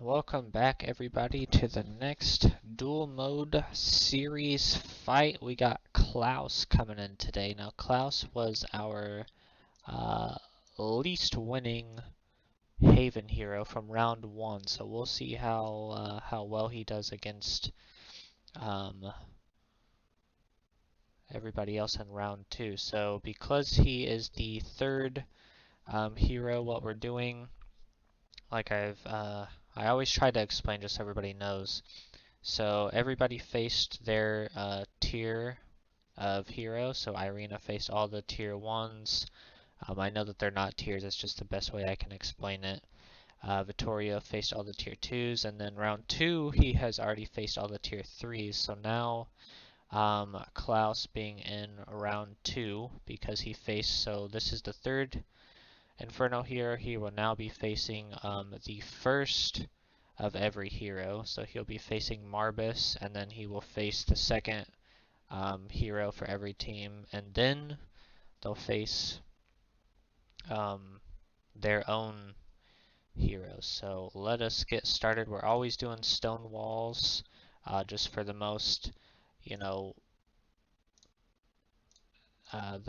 welcome back everybody to the next duel mode series fight. We got Klaus coming in today. Now Klaus was our least winning Haven hero from round 1, so we'll see how well he does against everybody else in round 2. So because he is the third hero, what we're doing, like I always try to explain just so everybody knows. So everybody faced their tier of hero. So Irina faced all the tier 1s. I know that they're not tiers, it's just the best way I can explain it. Vittorio faced all the tier 2s, and then round 2 he has already faced all the tier 3s. So now Klaus being in round 2 because he faced, so this is the third Inferno here, he will now be facing the first of every hero. So he'll be facing Marbus, and then he will face the second hero for every team, and then they'll face their own heroes. So let us get started. We're always doing stone walls, just for the most, the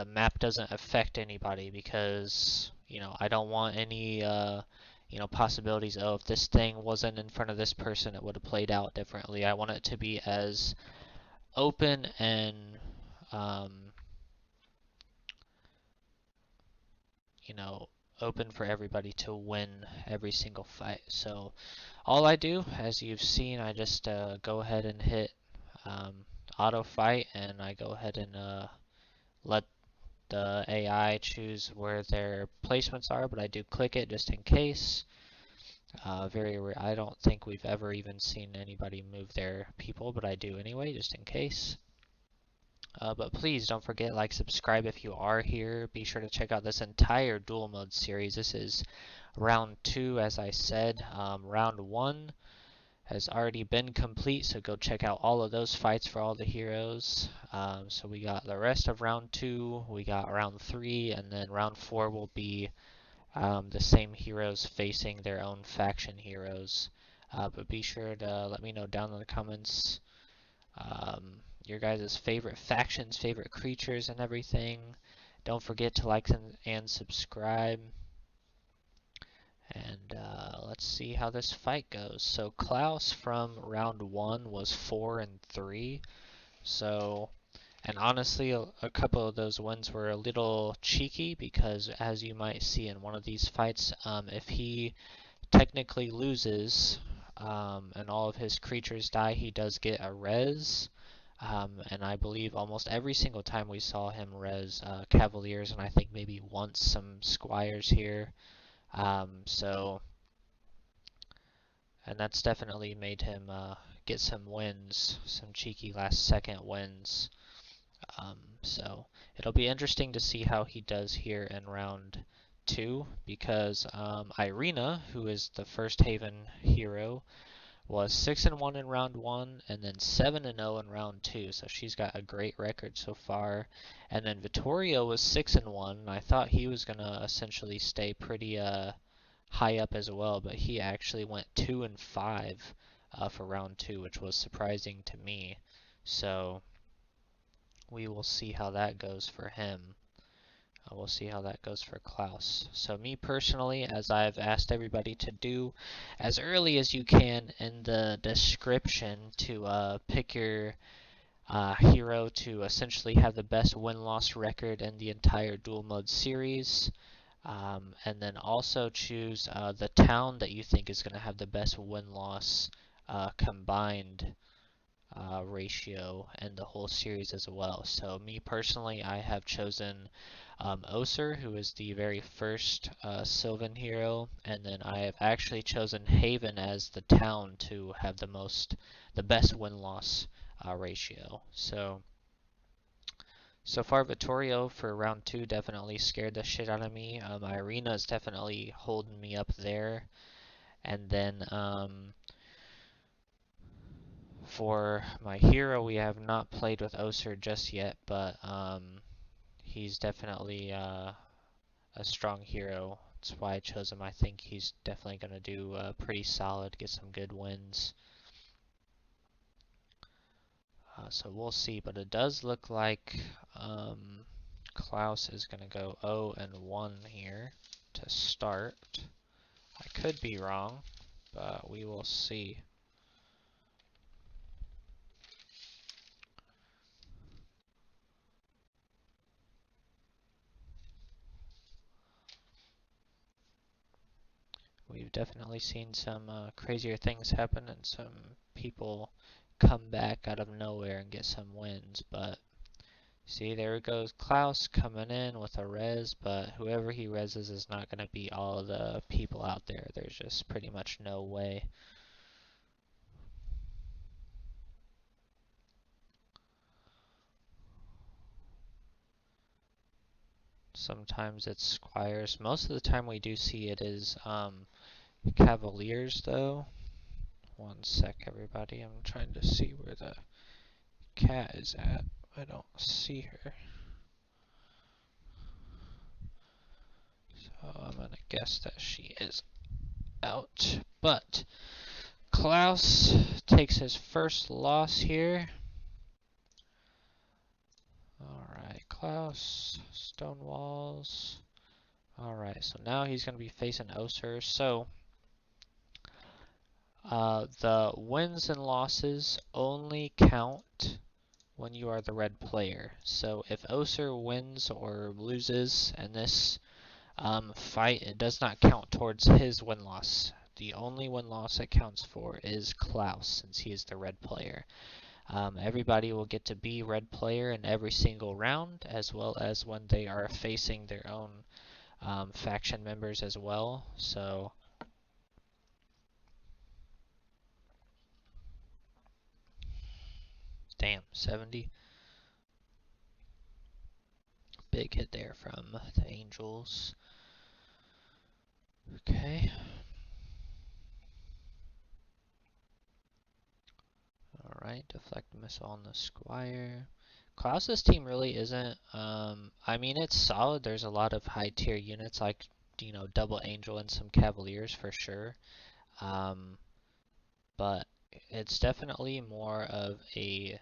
map doesn't affect anybody, because I don't want any possibilities. Oh, if this thing wasn't in front of this person, it would have played out differently. I want it to be as open and open for everybody to win every single fight. So all I do, as you've seen, I just go ahead and hit auto fight, and I go ahead and let the AI choose where their placements are, but I do click it just in case. Very rare. I don't think we've ever even seen anybody move their people, but I do anyway, just in case. But please don't forget, like, subscribe if you are here. Be sure to check out this entire duel mode series. This is round 2, as I said. Round 1 has already been complete, so go check out all of those fights for all the heroes. So we got the rest of round 2, we got round 3, and then round 4 will be the same heroes facing their own faction heroes. But be sure to let me know down in the comments your guys' favorite factions, favorite creatures, and everything. Don't forget to like and subscribe. And let's see how this fight goes. So Klaus from round 1 was 4-3. So, and honestly, a couple of those wins were a little cheeky, because as you might see in one of these fights, if he technically loses and all of his creatures die, he does get a res. And I believe almost every single time we saw him res Cavaliers, and I think maybe once some Squires here. And that's definitely made him get some wins, some cheeky last second wins. So it'll be interesting to see how he does here in round 2, because Irina, who is the first Haven hero, was 6-1 in round 1, and then 7-0 in round 2, so she's got a great record so far. And then Vittorio was 6-1, and I thought he was gonna essentially stay pretty high up as well, but he actually went 2-5 for round 2, which was surprising to me. So we will see how that goes for him. We'll see how that goes for Klaus. So me personally, as I've asked everybody to do as early as you can in the description, to pick your hero to essentially have the best win-loss record in the entire duel mode series. And then also choose the town that you think is going to have the best win-loss combined ratio in the whole series as well. So me personally, I have chosen Oser, who is the very first Sylvan hero, and then I have actually chosen Haven as the town to have the best win-loss ratio. So far, Vittorio for round 2 definitely scared the shit out of me. Irina is definitely holding me up there. And then for my hero, we have not played with Oser just yet, but he's definitely a strong hero That's why I chose him. I think he's definitely going to do pretty solid, get some good wins. So we'll see, but it does look like Klaus is going to go 0-1 here to start. I could be wrong, but we will see. We've definitely seen some crazier things happen and some people come back out of nowhere and get some wins, but see, there goes Klaus coming in with a res, but whoever he reses is not going to beat all of the people out there. There's just pretty much no way. Sometimes it's squires. Most of the time we do see it is cavaliers, though. One sec, everybody. I'm trying to see where the cat is at. I don't see her. So I'm going to guess that she is out. But Klaus takes his first loss here. Alright, Klaus, stone walls. Alright, so now he's going to be facing Oser. So, the wins and losses only count when you are the red player. So if Oser wins or loses in this fight, it does not count towards his win-loss. The only win-loss it counts for is Klaus, since he is the red player. Everybody will get to be red player in every single round, as well as when they are facing their own faction members as well. So damn, 70. Big hit there from the Angels. Okay. Alright, deflect missile on the Squire. Klaus's team really isn't, I mean, it's solid. There's a lot of high tier units like, you know, Double Angel and some Cavaliers for sure. But it's definitely more of a,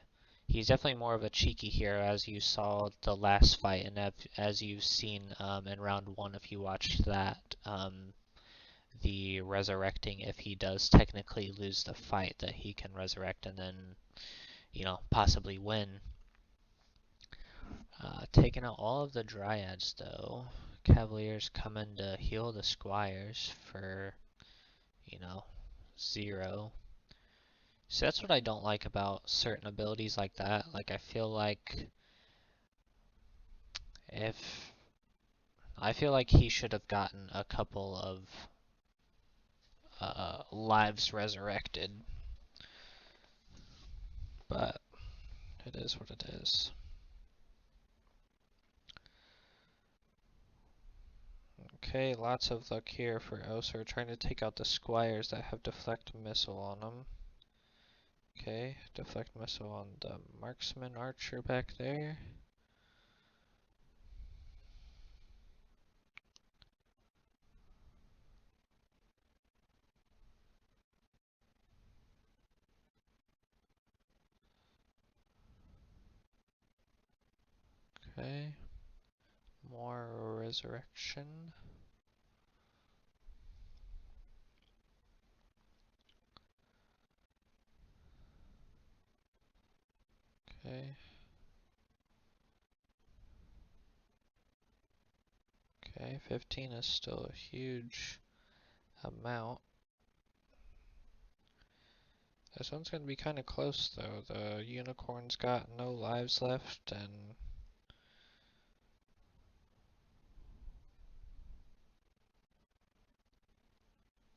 he's definitely more of a cheeky hero, as you saw the last fight, and as you've seen in round 1 if you watched that. The resurrecting, if he does technically lose the fight, that he can resurrect and then, you know, possibly win. Taking out all of the Dryads, though. Cavaliers coming to heal the Squires for, you know, 0. So that's what I don't like about certain abilities like that. Like, I feel like he should have gotten a couple of lives resurrected. But it is what it is. Okay, lots of luck here for Oser, trying to take out the Squires that have deflect missile on them. Okay, deflect missile on the marksman archer back there. Okay, more resurrection. Okay. Okay, 15 is still a huge amount. This one's going to be kind of close though. The unicorn's got no lives left, and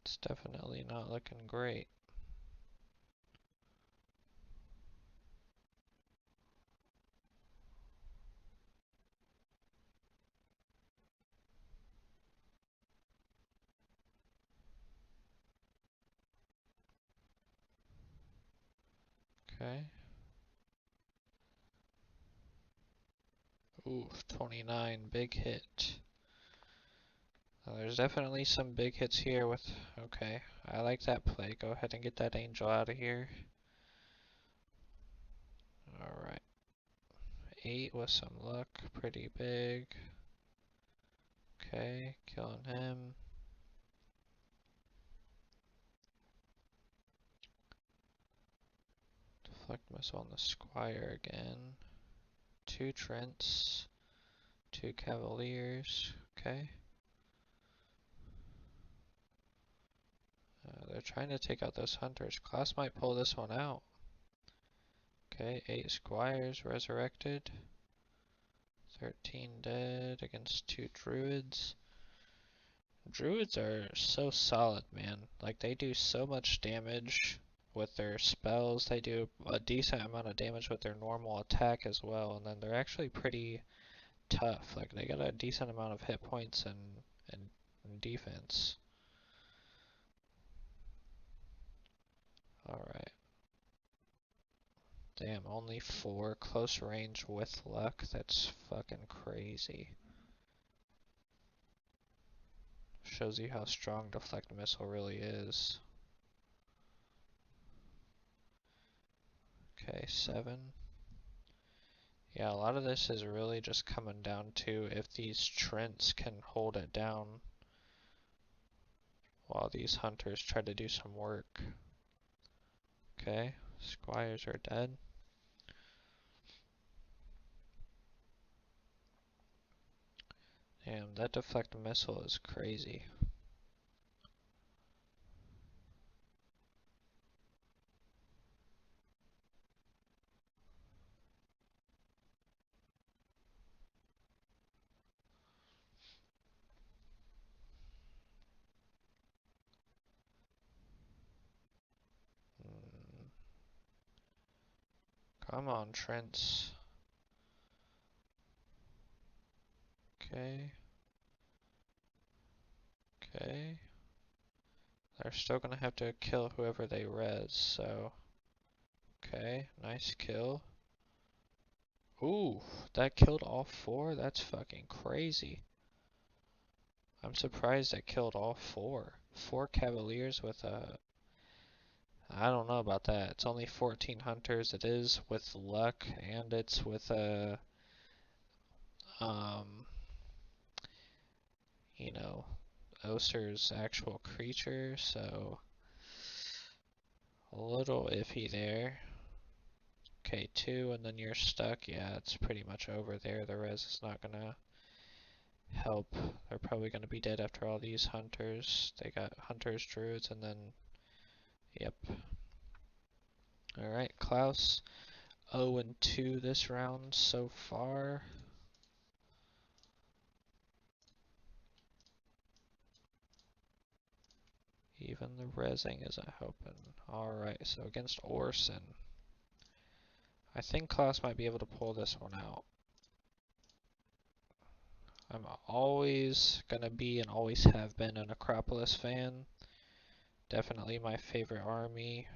it's definitely not looking great. Okay. Ooh, 29, big hit. There's definitely some big hits here with... Okay, I like that play. Go ahead and get that angel out of here. Alright. 8 with some luck. Pretty big. Okay, killing him. Deflect missile on the squire again. 2 Trents. 2 Cavaliers. Okay. They're trying to take out those hunters. Klaus might pull this one out. Okay, 8 squires resurrected. 13 dead against 2 druids. Druids are so solid, man. Like, they do so much damage with their spells. They do a decent amount of damage with their normal attack as well. And then they're actually pretty tough. Like, they got a decent amount of hit points and defense. Alright. Damn, only 4 close range with luck. That's fucking crazy. Shows you how strong deflect missile really is. Okay, 7. Yeah, a lot of this is really just coming down to if these Trents can hold it down while these hunters try to do some work. Okay, squires are dead. Damn, that deflect missile is crazy. Come on, Trents. Okay. Okay. They're still gonna have to kill whoever they res, so... Okay, nice kill. Ooh, that killed all 4? That's fucking crazy. I'm surprised that killed all 4. 4 Cavaliers with a... I don't know about that. It's only 14 hunters. It is with luck, and it's with a... you know, Oster's actual creature, so... A little iffy there. Okay, 2, and then you're stuck. Yeah, it's pretty much over there. The res is not gonna help. They're probably gonna be dead after all these hunters. They got hunters, druids, and then... Yep. Alright, Klaus. 0-2 this round so far. Even the resing isn't helping. Alright, so against Orson. I think Klaus might be able to pull this one out. I'm always gonna be and always have been an Acropolis fan. Definitely my favorite army.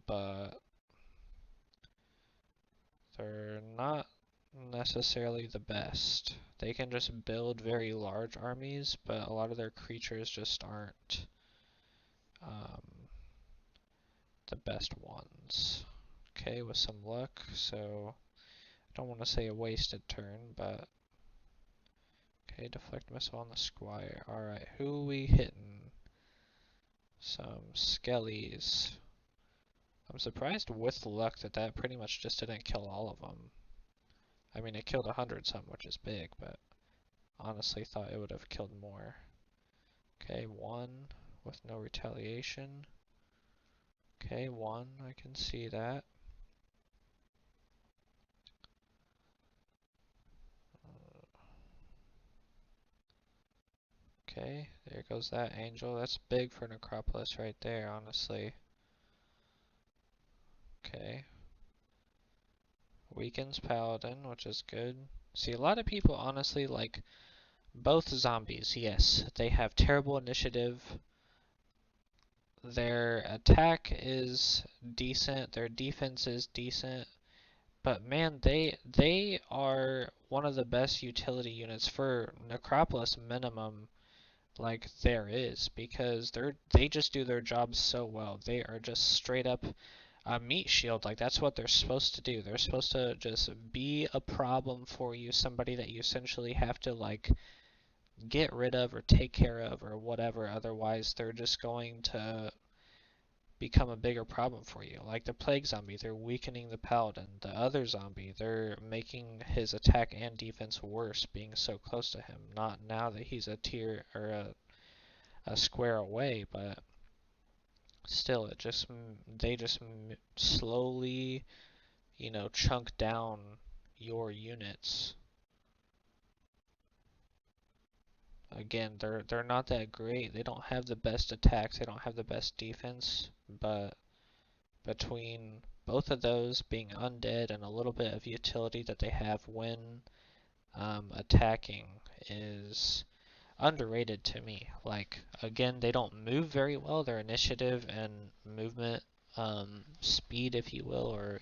But they're not necessarily the best. They can just build very large armies, but a lot of their creatures just aren't the best ones. Okay, with some luck, so I don't want to say a wasted turn, but okay, deflect missile on the squire. Alright, who we hitting? Some skellies. I'm surprised with luck that that pretty much just didn't kill all of them. I mean, it killed 100 some, which is big, but honestly thought it would have killed more. Okay, 1 with no retaliation. Okay, 1, I can see that. Okay, there goes that angel. That's big for Necropolis right there, honestly. Okay. Weakens Paladin, which is good. See, a lot of people honestly like both zombies. Yes, they have terrible initiative. Their attack is decent. Their defense is decent. But man, they are one of the best utility units for Necropolis minimum like there is, because they just do their job so well. They are just straight up a meat shield. Like that's what they're supposed to do. They're supposed to just be a problem for you, somebody that you essentially have to like get rid of or take care of or whatever. Otherwise, they're just going to become a bigger problem for you. Like the plague zombie, they're weakening the paladin. The other zombie, they're making his attack and defense worse being so close to him. Not now that he's a tier or a square away, but still, they just slowly, chunk down your units. Again, they're not that great. They don't have the best attacks. They don't have the best defense, but between both of those being undead and a little bit of utility that they have when attacking is underrated to me. Like, again, they don't move very well. Their initiative and movement speed, if you will, or,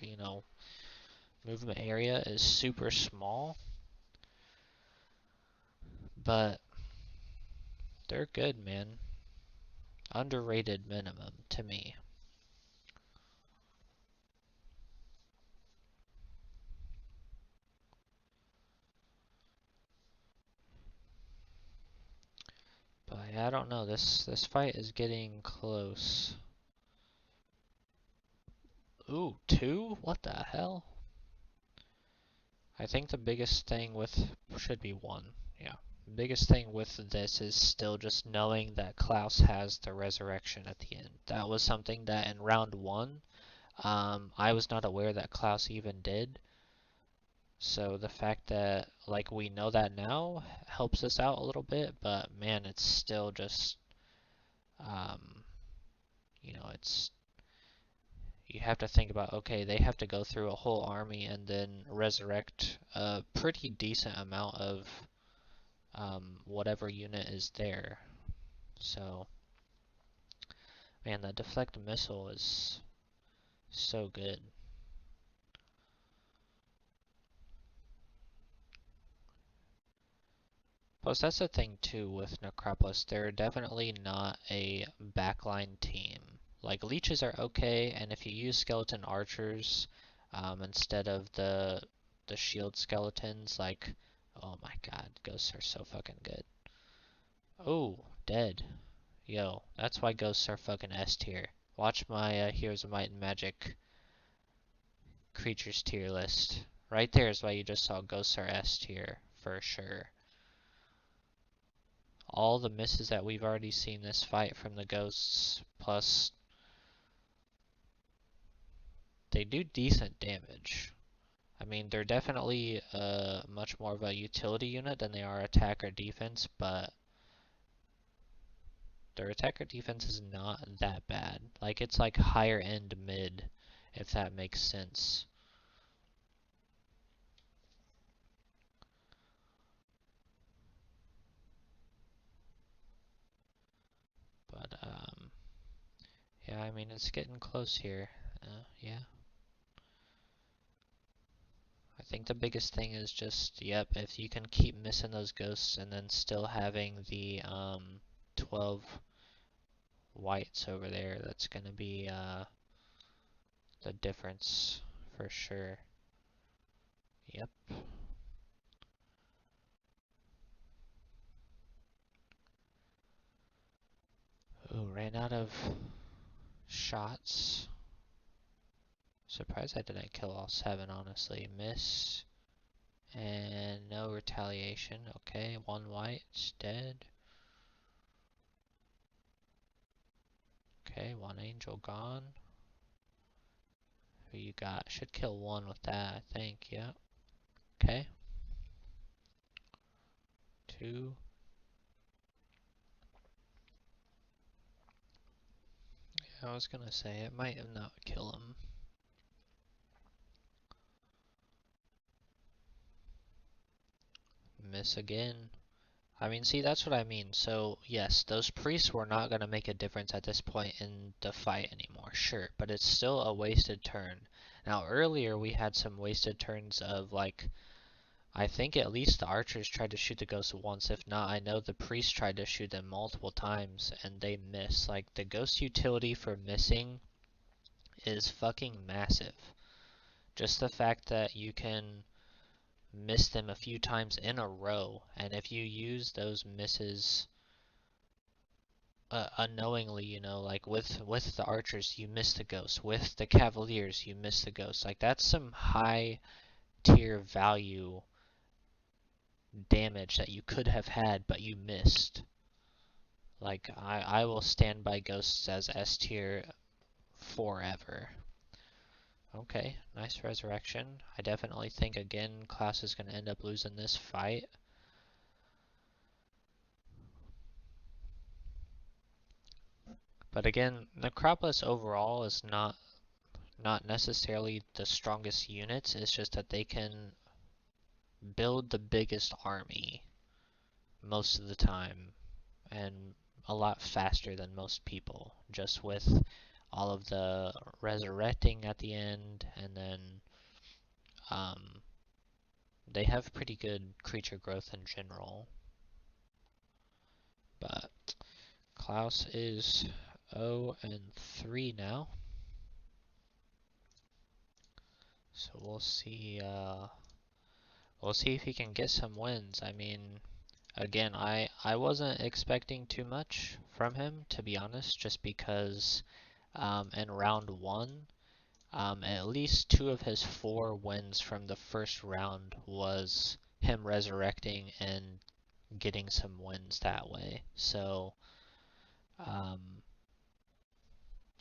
movement area is super small, but they're good, man. Underrated minimum to me. But I don't know. This fight is getting close. Ooh, two? What the hell? I think the biggest thing with should be one. Yeah. The biggest thing with this is still just knowing that Klaus has the resurrection at the end. That was something that in round one, I was not aware that Klaus even did. So the fact that like we know that now helps us out a little bit, but man, it's still just um, it's you have to think about, okay, they have to go through a whole army and then resurrect a pretty decent amount of whatever unit is there. So, man, the deflect missile is so good. Plus, that's the thing too with Necropolis. They're definitely not a backline team. Like, leeches are okay, and if you use skeleton archers instead of the shield skeletons, like, oh my god, ghosts are so fucking good. Oh, dead. Yo, that's why ghosts are fucking S tier. Watch my Heroes of Might and Magic creatures tier list. Right there is why you just saw ghosts are S tier, for sure. All the misses that we've already seen this fight from the ghosts, plus they do decent damage. I mean, they're definitely much more of a utility unit than they are attack or defense, but their attack or defense is not that bad. Like, it's like higher end mid, if that makes sense. But, yeah, I mean, it's getting close here. Yeah. I think the biggest thing is just, yep, if you can keep missing those ghosts and then still having the 12 whites over there, that's gonna be the difference for sure. Yep. Ooh, ran out of shots. Surprised I didn't kill all 7, honestly. Miss. And no retaliation. Okay, 1 white, dead. Okay, 1 angel gone. Who you got? Should kill 1 with that, I think. Yep. Okay. 2. Yeah, I was gonna say, it might not kill him. Miss again. I mean, see, that's what I mean. So, yes, those priests were not going to make a difference at this point in the fight anymore, sure, but it's still a wasted turn. Now, earlier we had some wasted turns of, like, I think at least the archers tried to shoot the ghosts once. If not, I know the priests tried to shoot them multiple times, and they missed. Like, the ghost utility for missing is fucking massive. Just the fact that you can miss them a few times in a row, and if you use those misses unknowingly, you know, like with the archers, you miss the ghost. With the cavaliers, you miss the ghost. Like that's some high tier value damage that you could have had, but you missed. Like I will stand by ghosts as S tier forever. Okay, nice resurrection. I definitely think again Klaus is going to end up losing this fight. But again, Necropolis overall is not necessarily the strongest units, it's just that they can build the biggest army most of the time and a lot faster than most people, just with all of the resurrecting at the end, and then um, they have pretty good creature growth in general. But Klaus is 0-3 now, so we'll see. We'll see if he can get some wins. I mean, again, I wasn't expecting too much from him, to be honest, just because in round one, at least 2 of his 4 wins from the first round was him resurrecting and getting some wins that way. So um,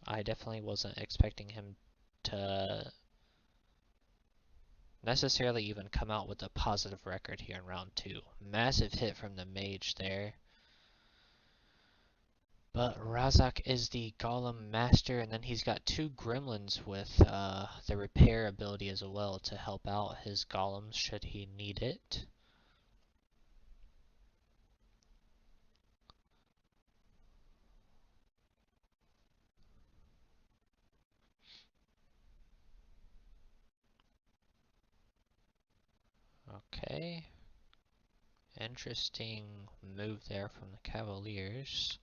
I definitely wasn't expecting him to necessarily even come out with a positive record here in round 2. Massive hit from the mage there. But Razak is the Golem Master, and then he's got 2 Gremlins with the repair ability as well to help out his Golems should he need it. Okay. Interesting move there from the Cavaliers.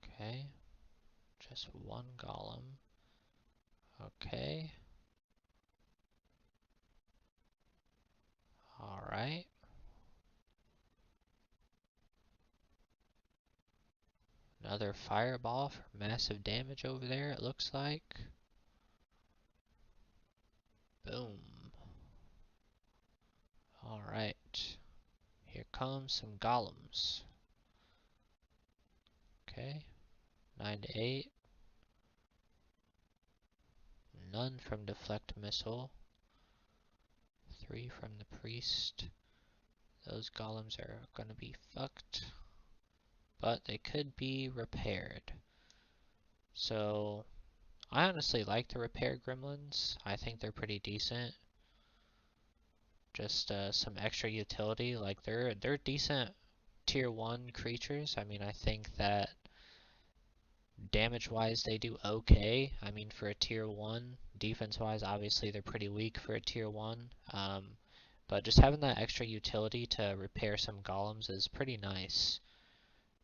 Okay. Just 1 Golem. Okay. Alright. Another Fireball for massive damage over there, it looks like. Boom. Alright. Here comes some Golems. Okay. 9-8. None from Deflect Missile. 3 from the Priest. Those Golems are gonna be fucked. But they could be repaired. So, I honestly like the repair gremlins. I think they're pretty decent. Just some extra utility. Like they're decent tier 1 creatures. I mean, I think that damage wise they do okay. I mean, for a tier 1, defense wise obviously they're pretty weak for a tier 1. But just having that extra utility to repair some golems is pretty nice.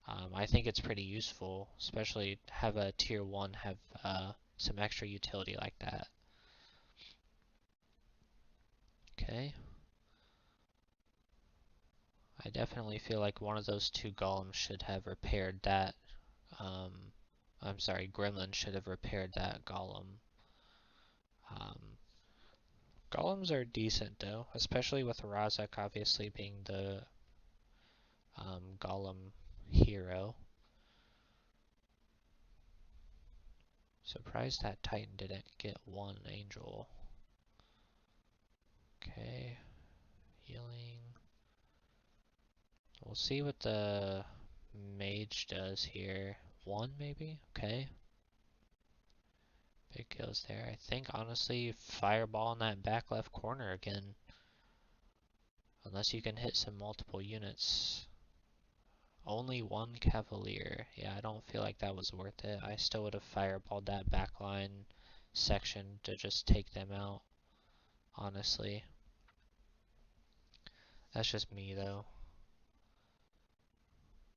I think it's pretty useful, especially have a tier 1 have some extra utility like that. Okay. I definitely feel like one of those 2 golems should have repaired that. I'm sorry, Gremlin should have repaired that golem. Golems are decent though, especially with Razak obviously being the golem hero. Surprised that Titan didn't get 1 angel. Okay, healing. We'll see what the mage does here. 1 maybe? Okay. Big kills there. I think honestly, fireball in that back left corner again. Unless you can hit some multiple units. Only one Cavalier. Yeah, I don't feel like that was worth it. I still would have fireballed that backline section to just take them out, honestly. That's just me, though.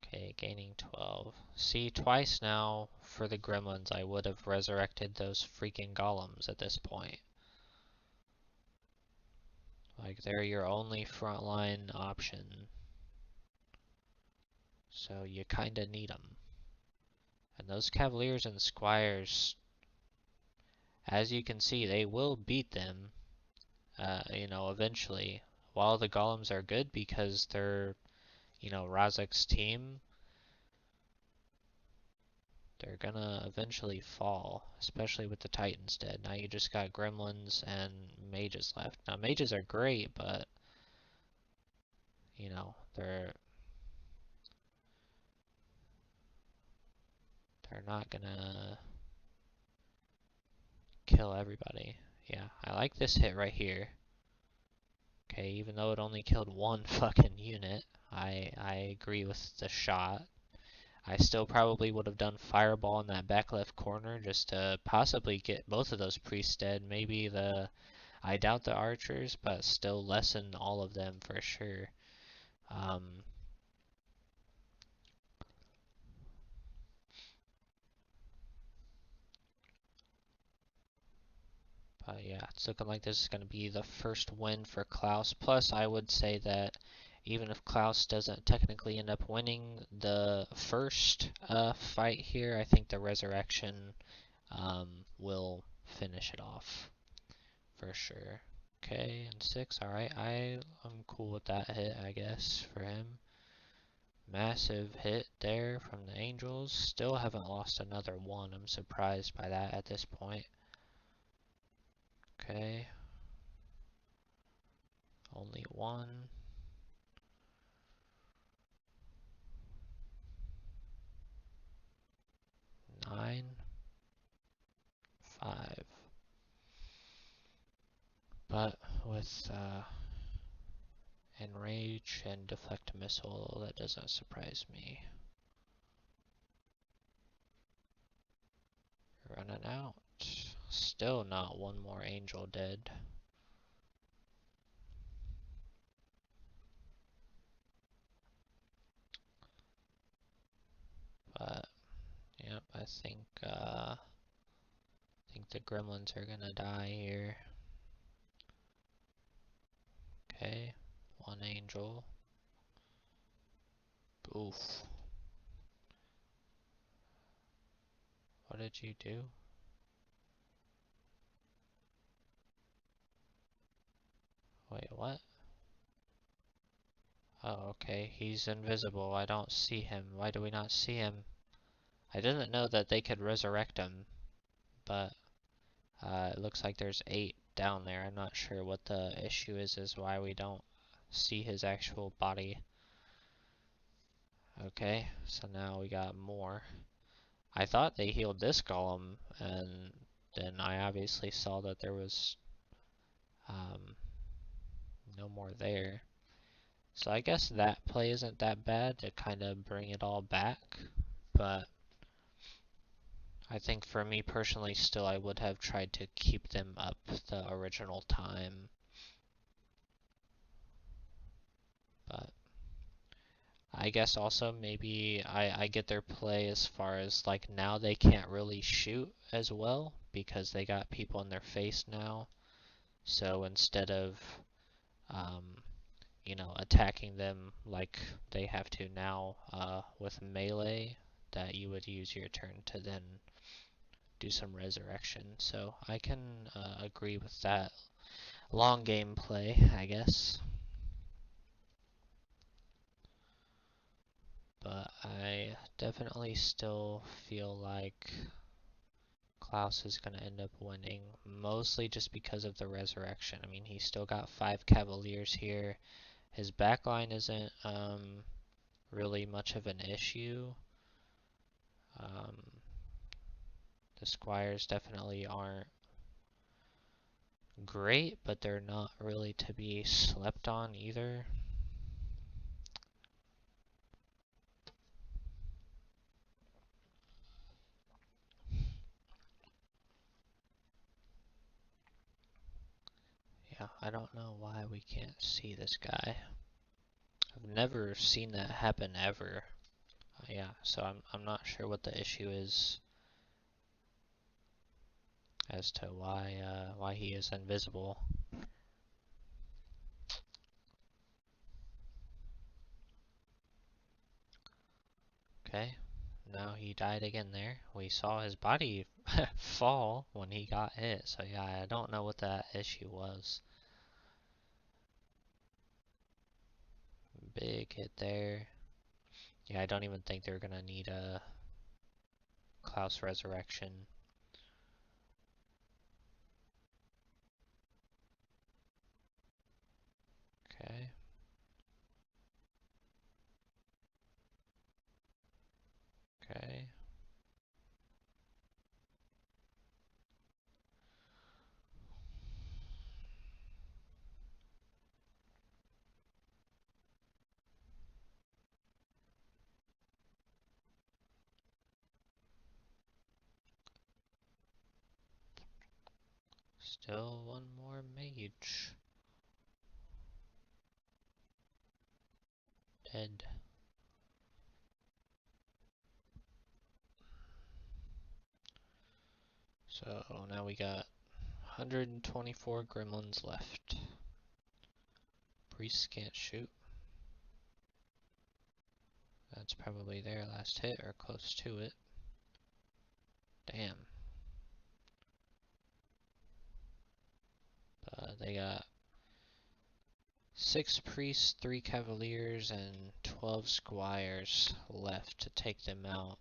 Okay, gaining 12. See, twice now for the gremlins I would have resurrected those freaking golems at this point. Like, they're your only frontline option. So you kinda need them. And those Cavaliers and Squires, as you can see, they will beat them, eventually. While the golems are good because they're, Razak's team, they're gonna eventually fall, especially with the Titans dead. Now you just got gremlins and mages left. Now mages are great, but they're not gonna kill everybody. Yeah, I like this hit right here. Okay, even though it only killed one fucking unit, I agree with the shot. I still probably would have done fireball in that back left corner just to possibly get both of those priests dead. Maybe I doubt the archers, but still lessen all of them for sure. But yeah, it's looking like this is going to be the first win for Klaus. Plus, I would say that even if Klaus doesn't technically end up winning the first fight here, I think the resurrection will finish it off for sure. Okay, and 6. Alright, I'm cool with that hit, I guess, for him. Massive hit there from the Angels. Still haven't lost another one. I'm surprised by that at this point. Okay. Only one. 9. 5. But with Enrage and Deflect Missile, that doesn't surprise me. Running out. Still not one more Angel dead. But yep, I think the gremlins are gonna die here. Okay, one Angel. Oof. What did you do? Wait, what? Oh, okay, he's invisible. I don't see him. Why do we not see him? I didn't know that they could resurrect him, but it looks like there's 8 down there. I'm not sure what the issue is why we don't see his actual body. Okay, so now we got more. I thought they healed this golem, and then I obviously saw that there was no more there. So I guess that play isn't that bad to kind of bring it all back, but I think for me personally still I would have tried to keep them up the original time. But I guess also maybe I get their play as far as like now they can't really shoot as well because they got people in their face now. So instead of attacking them like they have to now with melee, that you would use your turn to then do some resurrection. So I can agree with that long game play, I guess. But I definitely still feel like Klaus is going to end up winning, mostly just because of the resurrection. I mean, he's still got 5 Cavaliers here. His backline isn't really much of an issue. The Squires definitely aren't great, but they're not really to be slept on either. Yeah, I don't know why we can't see this guy. I've never seen that happen ever. Yeah, so I'm not sure what the issue is as to why he is invisible. Okay, now he died again there. We saw his body fall when he got hit, so yeah, I don't know what that issue was. Big hit there. Yeah, I don't even think they're gonna need a Klaus resurrection. Okay. Okay. Still one more mage. Dead. So now we got 124 gremlins left. Priests can't shoot. That's probably their last hit or close to it. Damn. They got 6 priests, 3 cavaliers, and 12 squires left to take them out.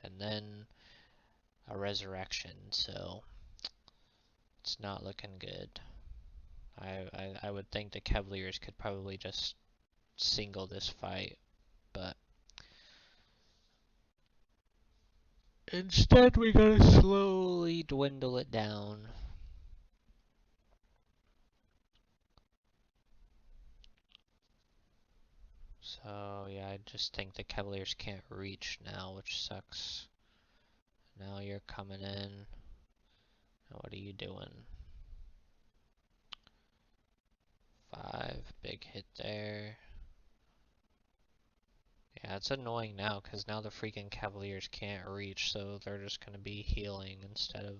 And then a resurrection, so it's not looking good. I would think the cavaliers could probably just single this fight, but instead we gotta slowly dwindle it down. So yeah, I just think the cavaliers can't reach now, which sucks. Now you're coming in. What are you doing? 5, big hit there. Yeah, it's annoying now because now the freaking cavaliers can't reach, so they're just gonna be healing instead of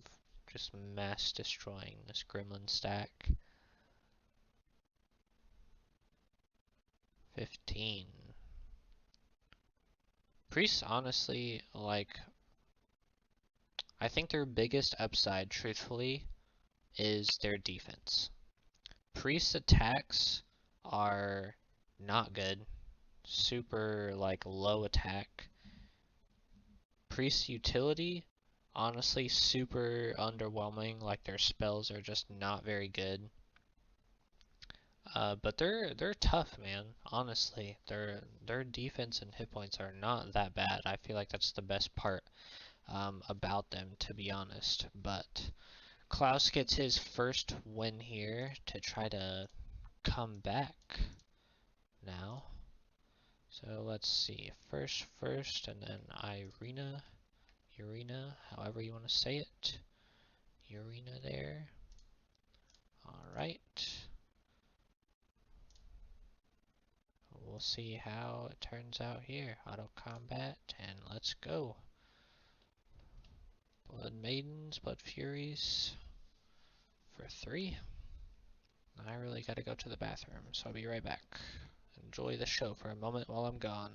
just mass destroying this gremlin stack. 15. Priests, honestly, like, I think their biggest upside, truthfully, is their defense. Priest attacks are not good. Super, like, low attack. Priest utility, honestly, super underwhelming. Like, their spells are just not very good. But they're tough, man. Honestly, their defense and hit points are not that bad. I feel like that's the best part about them, to be honest. But Klaus gets his first win here to try to come back now. So let's see. First, and then Urena, however you want to say it. Urena there. Alright. We'll see how it turns out here. Auto combat, and let's go. Blood Maidens, Blood Furies for 3. I really gotta go to the bathroom, so I'll be right back. Enjoy the show for a moment while I'm gone.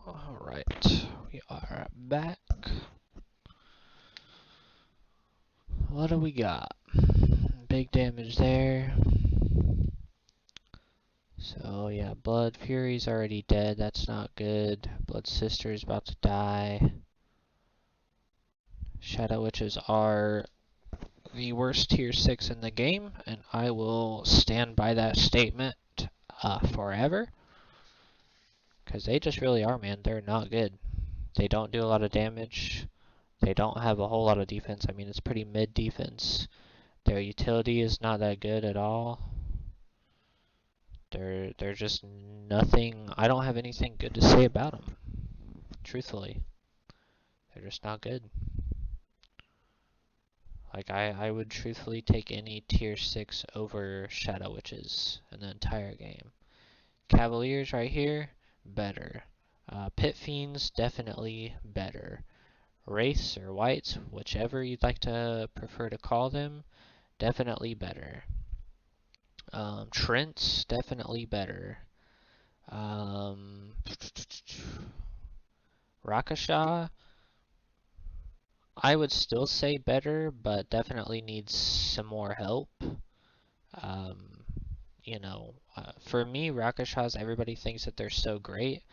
Alright, we are back. What do we got? Big damage there. So yeah, Blood Fury's already dead, that's not good. Blood Sister's about to die. Shadow Witches are the worst tier 6 in the game, and I will stand by that statement forever. Because they just really are, man. They're not good. They don't do a lot of damage. They don't have a whole lot of defense. I mean, it's pretty mid defense. Their utility is not that good at all. They're just nothing. I don't have anything good to say about them. Truthfully, they're just not good. Like I would truthfully take any tier 6 over Shadow Witches in the entire game. Cavaliers right here, better. Pit Fiends, definitely better. Wraiths or Whites, whichever you'd like to prefer to call them, definitely better. Trents, definitely better. Rakasha, I would still say better, but definitely needs some more help. Um, for me, Rakashas, everybody thinks that they're so great,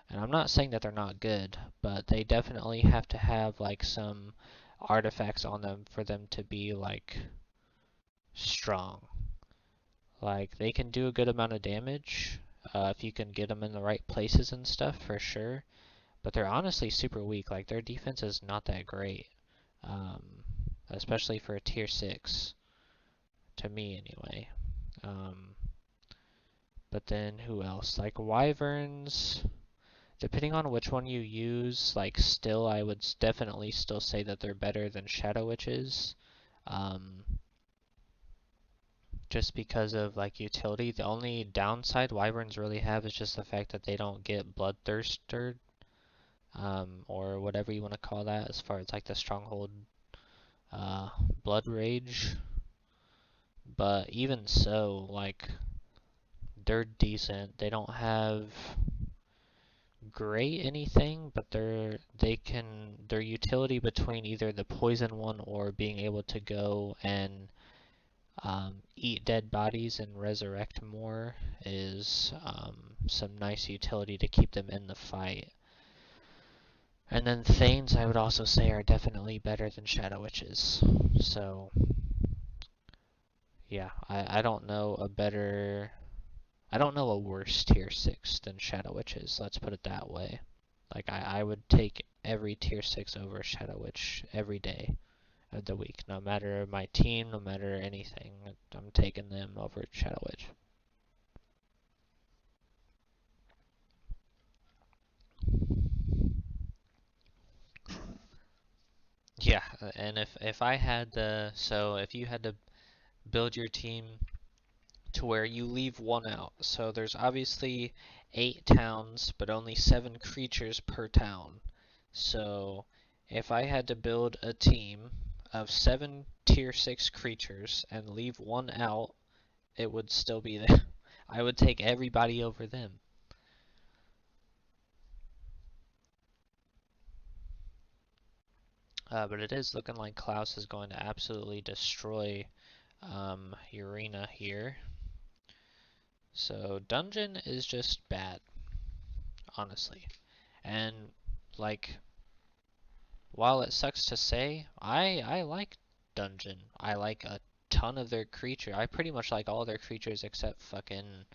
and I'm not saying that they're not good, but they definitely have to have like some artifacts on them for them to be like strong. Like they can do a good amount of damage if you can get them in the right places and stuff for sure, but they're honestly super weak. Like their defense is not that great, um, especially for a tier 6, to me anyway. But then who else? Like Wyverns, depending on which one you use, like still I would definitely still say that they're better than Shadow Witches. Just because of like utility. The only downside Wyverns really have is just the fact that they don't get Bloodthirster, or whatever you want to call that, as far as like the Stronghold Blood Rage. But even so, like they're decent. They don't have great anything, but their utility between either the poison one or being able to go and eat dead bodies and resurrect more is some nice utility to keep them in the fight. And then Thanes, I would also say, are definitely better than Shadow Witches. So, yeah, I don't know a worse tier 6 than Shadow Witches, let's put it that way. Like, I would take every tier 6 over Shadow Witch every day of the week. No matter my team, no matter anything, I'm taking them over Shadow Witch. Yeah, and if I had if you had to build your team to where you leave one out, so there's obviously 8 towns, but only 7 creatures per town. So if I had to build a team of 7 tier 6 creatures and leave one out, it would still be there. I would take everybody over them. But it is looking like Klaus is going to absolutely destroy Urena here. So Dungeon is just bad, honestly. And like, while it sucks to say, I like Dungeon. I like a ton of their creature. I pretty much like all their creatures except fucking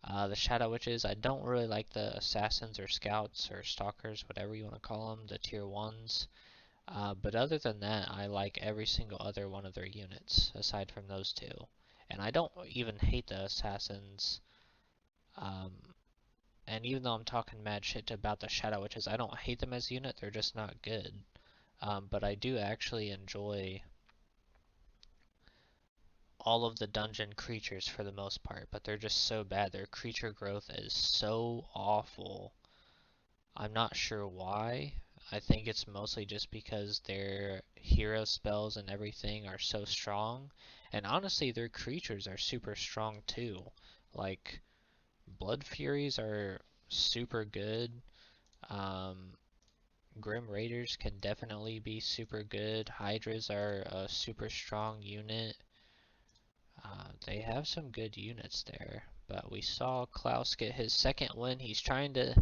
the Shadow Witches. I don't really like the Assassins or Scouts or Stalkers, whatever you want to call them, the tier 1s. But other than that, I like every single other one of their units, aside from those two. And I don't even hate the Assassins. Um, and even though I'm talking mad shit about the Shadow Witches, I don't hate them as a unit, they're just not good. But I do actually enjoy all of the dungeon creatures for the most part, but they're just so bad. Their creature growth is so awful. I'm not sure why. I think it's mostly just because their hero spells and everything are so strong. And honestly, their creatures are super strong too. Like, Blood Furies are super good. Grim Raiders can definitely be super good. Hydras are a super strong unit. They have some good units there, but we saw Klaus get his second win. He's trying to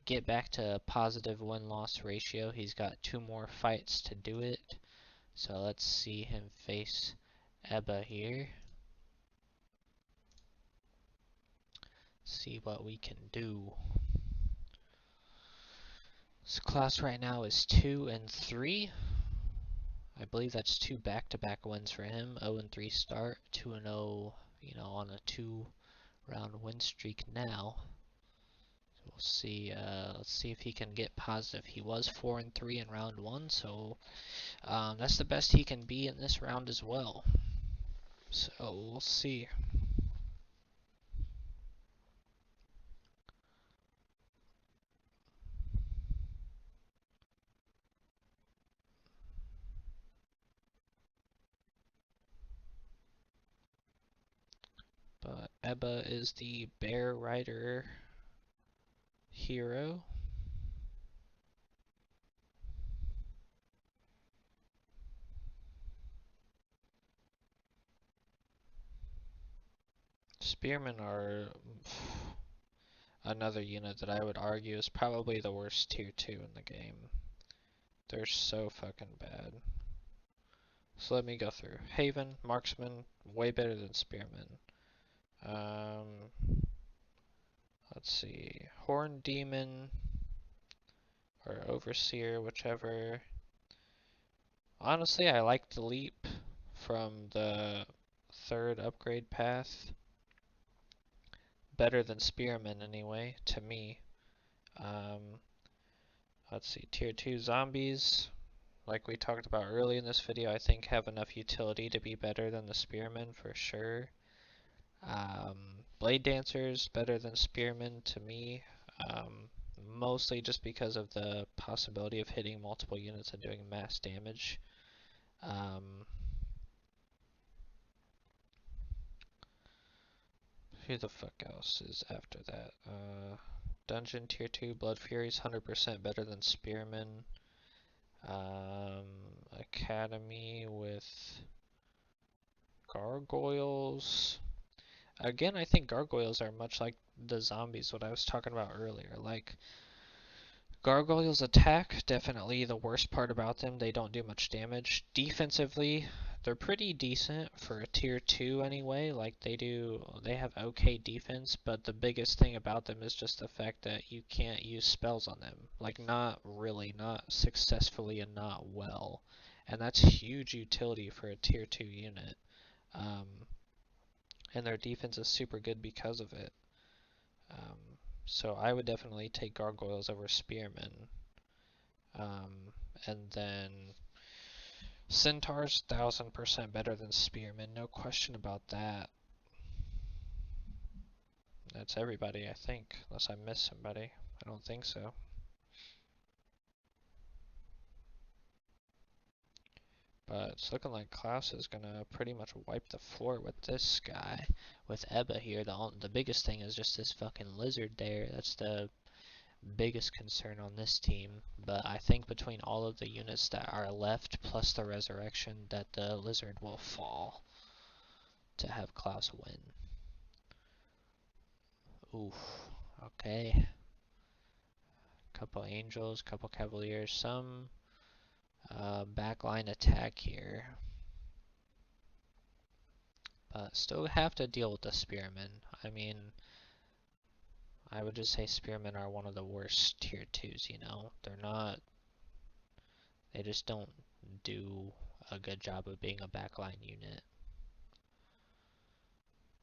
get back to a positive win-loss ratio. He's got 2 more fights to do it. So let's see him face Ebba here. See what we can do. So Klaus right now is 2-3. I believe that's 2 back-to-back wins for him. 0-3 start, 2-0, on a 2-round win streak now. So we'll see. Let's see if he can get positive. He was 4-3 in round 1, so that's the best he can be in this round as well. So we'll see. But Ebba is the Bear Rider hero. Spearmen are another unit that I would argue is probably the worst tier 2 in the game. They're so fucking bad. So let me go through. Haven, Marksman, way better than Spearmen. Let's see. Horn Demon or Overseer, whichever. Honestly, I like the Leap from the 3rd upgrade path. Better than Spearmen anyway, to me. Let's see. Tier 2 Zombies, like we talked about early in this video, I think have enough utility to be better than the Spearmen for sure. Blade Dancers, better than Spearmen to me, mostly just because of the possibility of hitting multiple units and doing mass damage. Who the fuck else is after that? Dungeon Tier 2, Blood Furies, 100% better than Spearmen. Academy with Gargoyles. Again, I think Gargoyles are much like the zombies, what I was talking about earlier. Like, Gargoyles attack, definitely the worst part about them. They don't do much damage. Defensively, they're pretty decent for a tier 2 anyway. Like, they have okay defense, but the biggest thing about them is just the fact that you can't use spells on them. Like, not really, not successfully, and not well. And that's huge utility for a tier 2 unit. And their defense is super good because of it. So I would definitely take Gargoyles over Spearmen. And then Centaurs, 1000% better than Spearmen, no question about that. That's everybody, I think, unless I missed somebody. I don't think so. But it's looking like Klaus is gonna pretty much wipe the floor with this guy. With Ebba here, the biggest thing is just this fucking lizard there. That's the biggest concern on this team, but I think between all of the units that are left plus the resurrection that the lizard will fall to have Klaus win. Oof. Okay. Couple angels, couple cavaliers, some backline attack here. But still have to deal with the spearmen. I mean, I would just say spearmen are one of the worst tier 2s, they just don't do a good job of being a backline unit.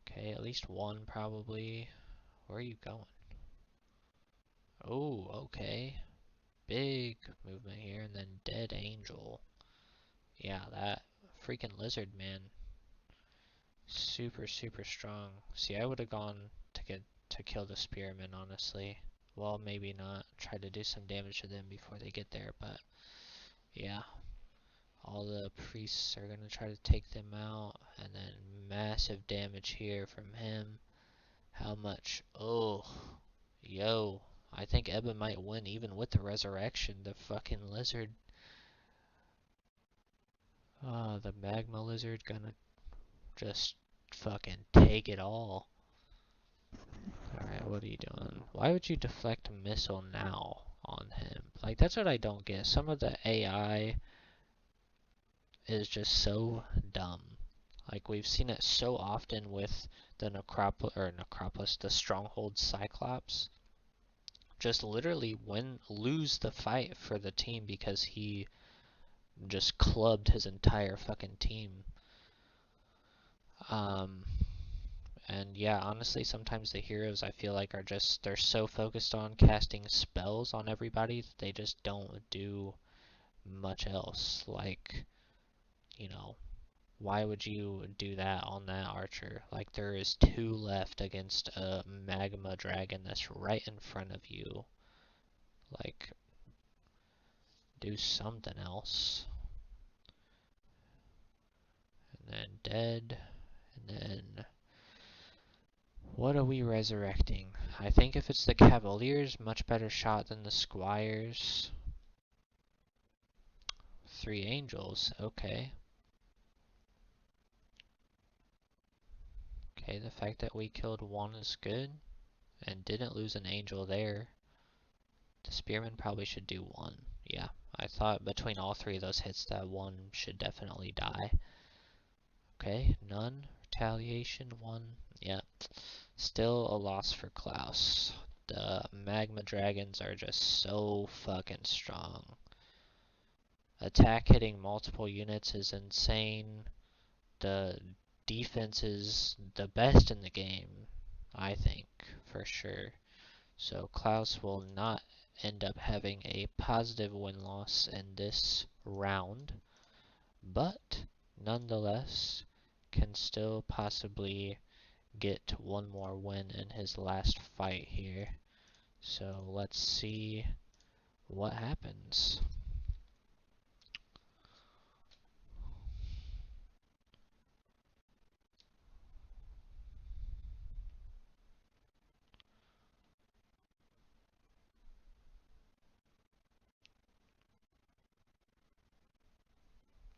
Okay, at least one probably. Where are you going? Oh, okay. Big movement here, and then dead angel. Yeah, that freaking lizard, man. Super, super strong. See, I would have gone to kill the spearmen, honestly. Well, maybe not. Try to do some damage to them before they get there, but yeah. All the priests are gonna try to take them out, and then massive damage here from him. How much? Oh, yo. I think Ebba might win even with the resurrection. The fucking lizard. Oh, the magma lizard gonna just fucking take it all. Alright, what are you doing? Why would you deflect a missile now on him? Like, that's what I don't get. Some of the AI is just so dumb. Like, we've seen it so often with the Necropolis, the Stronghold Cyclops. Just literally lose the fight for the team because he just clubbed his entire fucking team. And yeah, honestly, sometimes the heroes I feel like they're so focused on casting spells on everybody that they just don't do much else. Like, you know, why would you do that on that archer? Like, there is 2 left against a magma dragon that's right in front of you. Like, do something else. And then dead. And then what are we resurrecting? I think if it's the Cavaliers, much better shot than the Squires. 3 angels, okay. Okay, the fact that we killed 1 is good. And didn't lose an angel there. The Spearman probably should do 1. Yeah, I thought between all 3 of those hits that 1 should definitely die. Okay, none. Retaliation, 1. Yeah. Still a loss for Klaus. The magma dragons are just so fucking strong. Attack hitting multiple units is insane. The defense is the best in the game, I think, for sure. So Klaus will not end up having a positive win-loss in this round, but nonetheless can still possibly get 1 more win in his last fight here. So let's see what happens.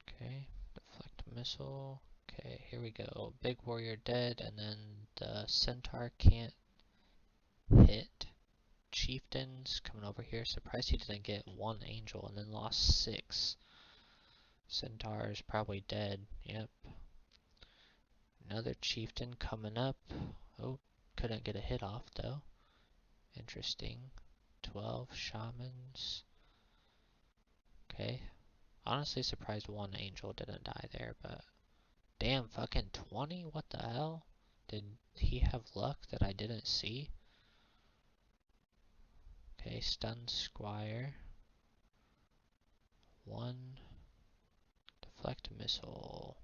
Okay, deflect missile. Okay, here we go. Big warrior dead, and then the centaur can't hit. Chieftains coming over here. Surprised he didn't get 1 angel and then lost 6. Centaur is probably dead. Yep. Another chieftain coming up. Oh, couldn't get a hit off though. Interesting. 12 shamans. Okay. Honestly surprised 1 angel didn't die there, but damn, fucking 20? What the hell? Did he have luck that I didn't see? Okay, stun squire. 1. Deflect missile.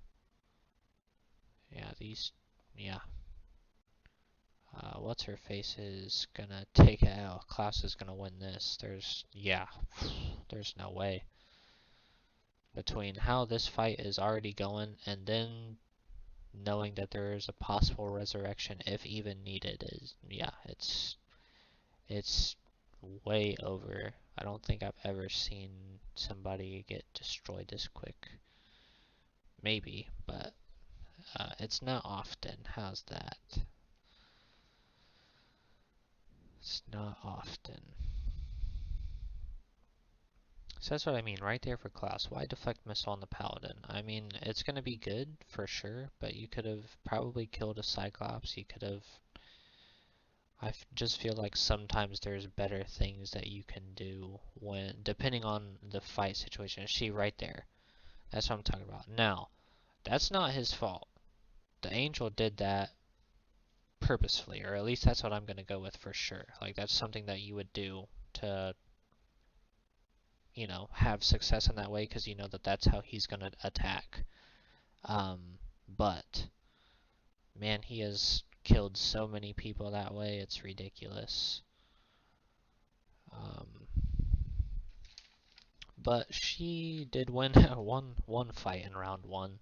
Yeah, yeah. What's her face is gonna take it out. Klaus is gonna win this. There's no way. Between how this fight is already going and then knowing that there is a possible resurrection if even needed it's way over. I don't think I've ever seen somebody get destroyed this quick. Maybe, but it's not often. How's that? It's not often. So that's what I mean right there for Klaus. Why deflect missile on the paladin? I mean, it's going to be good for sure, but you could have probably killed a Cyclops. You could have... just feel like sometimes there's better things that you can do when, depending on the fight situation. See right there. That's what I'm talking about. Now, that's not his fault. The angel did that purposefully, or at least that's what I'm going to go with for sure. Like, that's something that you would do to, you know, have success in that way, because you know that that's how he's going to attack. But, man, he has killed so many people that way, it's ridiculous. But she did win one fight in round 1.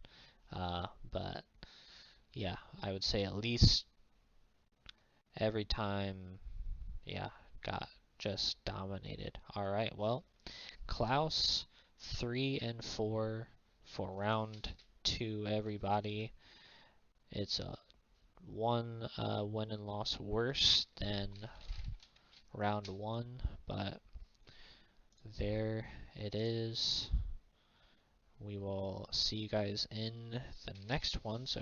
But, yeah, I would say at least every time, yeah, just dominated. Alright, well, Klaus 3 and 4 for round 2, everybody. It's a one win and loss worse than round 1, but there it is. We will see you guys in the next one. So